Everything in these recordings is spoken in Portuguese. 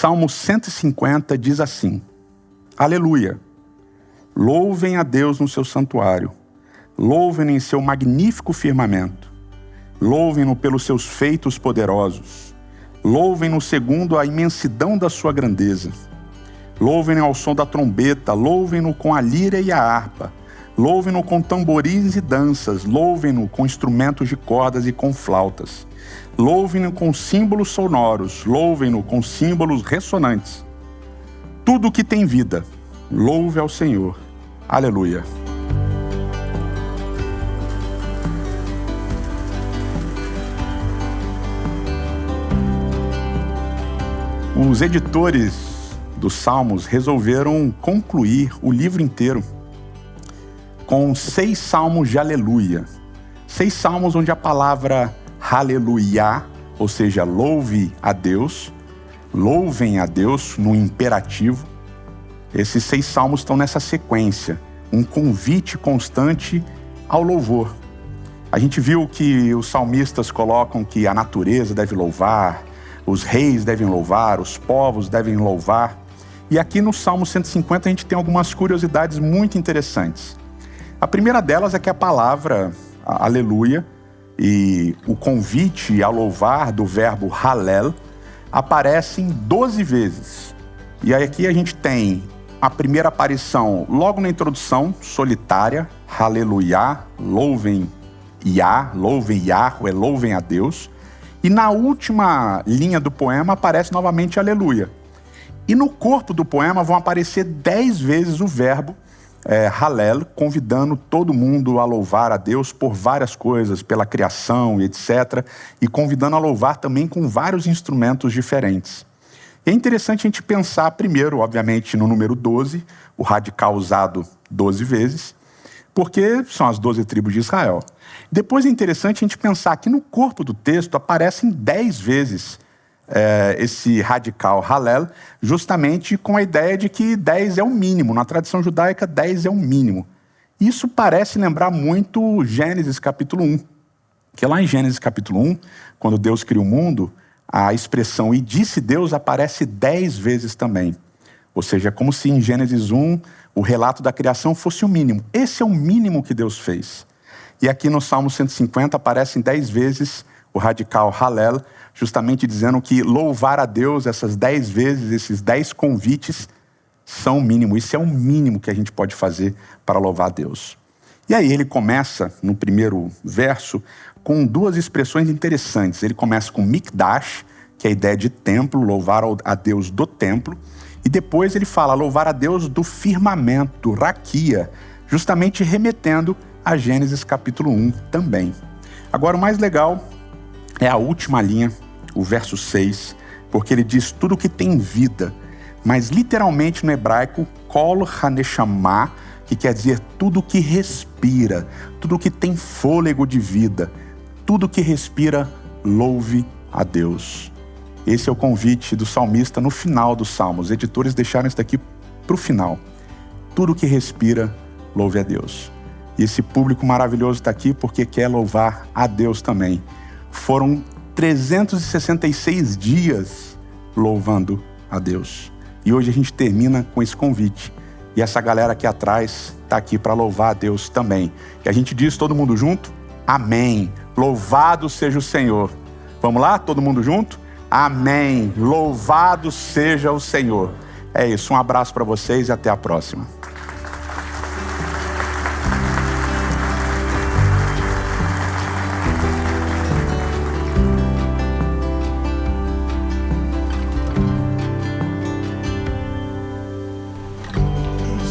Salmo 150 diz assim: Aleluia! Louvem a Deus no seu santuário, louvem-no em seu magnífico firmamento, louvem-no pelos seus feitos poderosos, louvem-no segundo a imensidão da sua grandeza, louvem-no ao som da trombeta, louvem-no com a lira e a harpa, louvem-no com tamborins e danças, louvem-no com instrumentos de cordas e com flautas, louvem-no com símbolos sonoros, louvem-no com símbolos ressonantes. Tudo que tem vida, louve ao Senhor. Aleluia. Os editores dos Salmos resolveram concluir o livro inteiro com 6 salmos de aleluia. 6 salmos onde a palavra aleluia, ou seja, louve a Deus, louvem a Deus no imperativo. Esses 6 salmos estão nessa sequência, um convite constante ao louvor. A gente viu que os salmistas colocam que a natureza deve louvar, os reis devem louvar, os povos devem louvar. E aqui no Salmo 150 a gente tem algumas curiosidades muito interessantes. A primeira delas é que a palavra aleluia e o convite a louvar do verbo halel aparecem 12 vezes. E aí aqui a gente tem a primeira aparição logo na introdução, solitária, aleluia, louvem Yahweh, louvem a Deus. E na última linha do poema aparece novamente aleluia. E no corpo do poema vão aparecer 10 vezes o verbo halel, convidando todo mundo a louvar a Deus por várias coisas, pela criação e etc. E convidando a louvar também com vários instrumentos diferentes. E é interessante a gente pensar primeiro, obviamente, no número 12, o radical usado 12 vezes, porque são as 12 tribos de Israel. Depois é interessante a gente pensar que no corpo do texto aparecem 10 vezes esse radical halel, justamente com a ideia de que 10 é o mínimo. Na tradição judaica, 10 é o mínimo. Isso parece lembrar muito Gênesis capítulo 1. Que lá em Gênesis capítulo 1, quando Deus cria o mundo, a expressão "e disse Deus" aparece 10 vezes também. Ou seja, é como se em Gênesis 1 o relato da criação fosse o mínimo. Esse é o mínimo que Deus fez. E aqui no Salmo 150 aparecem 10 vezes o radical halel, justamente dizendo que louvar a Deus essas 10 vezes, esses 10 convites, são o mínimo. Isso é o mínimo que a gente pode fazer para louvar a Deus. E aí ele começa, no primeiro verso, com 2 expressões interessantes. Ele começa com mikdash, que é a ideia de templo, louvar a Deus do templo. E depois ele fala louvar a Deus do firmamento, raquia, justamente remetendo a Gênesis capítulo 1 também. Agora o mais legal é a última linha, o verso 6, porque ele diz tudo que tem vida, mas literalmente no hebraico, kol haneshama, que quer dizer tudo que respira, tudo que tem fôlego de vida, tudo que respira, louve a Deus. Esse é o convite do salmista no final do Salmo. Os editores deixaram isso daqui para o final. Tudo que respira, louve a Deus. E esse público maravilhoso está aqui porque quer louvar a Deus também. Foram 366 dias louvando a Deus. E hoje a gente termina com esse convite. E essa galera aqui atrás está aqui para louvar a Deus também. E a gente diz todo mundo junto? Amém. Louvado seja o Senhor. Vamos lá? Todo mundo junto? Amém. Louvado seja o Senhor. É isso. Um abraço para vocês e até a próxima.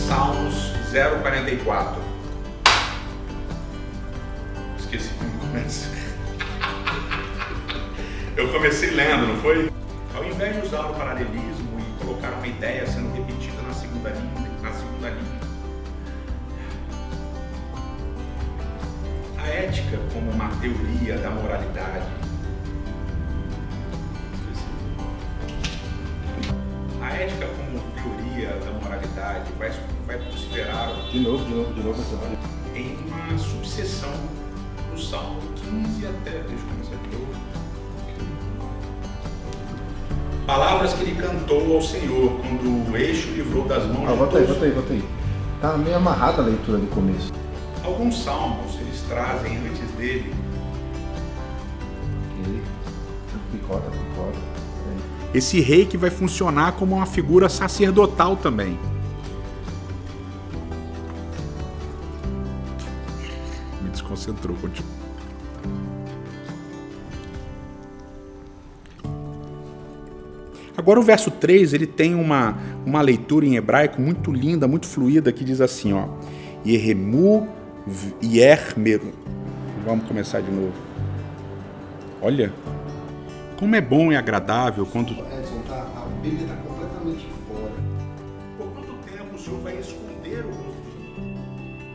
Salmos 044. Esqueci como começa. Eu comecei lendo, não foi? Ao invés de usar o paralelismo e colocar uma ideia sendo repetida na segunda linha, a ética como uma teoria da moralidade, da moralidade vai considerar De novo, em uma subseção do Salmo 15 até, deixa eu começar de novo. Palavras que ele cantou ao Senhor quando o eixo livrou das mãos de Volta todos. aí. Tá meio amarrada a leitura do começo. Alguns salmos eles trazem antes dele Ok. Picota. esse rei que vai funcionar como uma figura sacerdotal também. Me desconcentrou, continua. Agora o verso 3, ele tem uma leitura em hebraico muito linda, muito fluida, que diz assim, ó. Yeremu Yermeru. Vamos começar de novo. Olha, como é bom e agradável quando... Edson, a Bíblia está completamente fora. por quanto tempo o Senhor vai esconder o rosto de mim?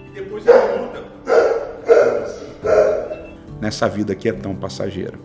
E depois ele muda. Nessa vida que é tão passageira.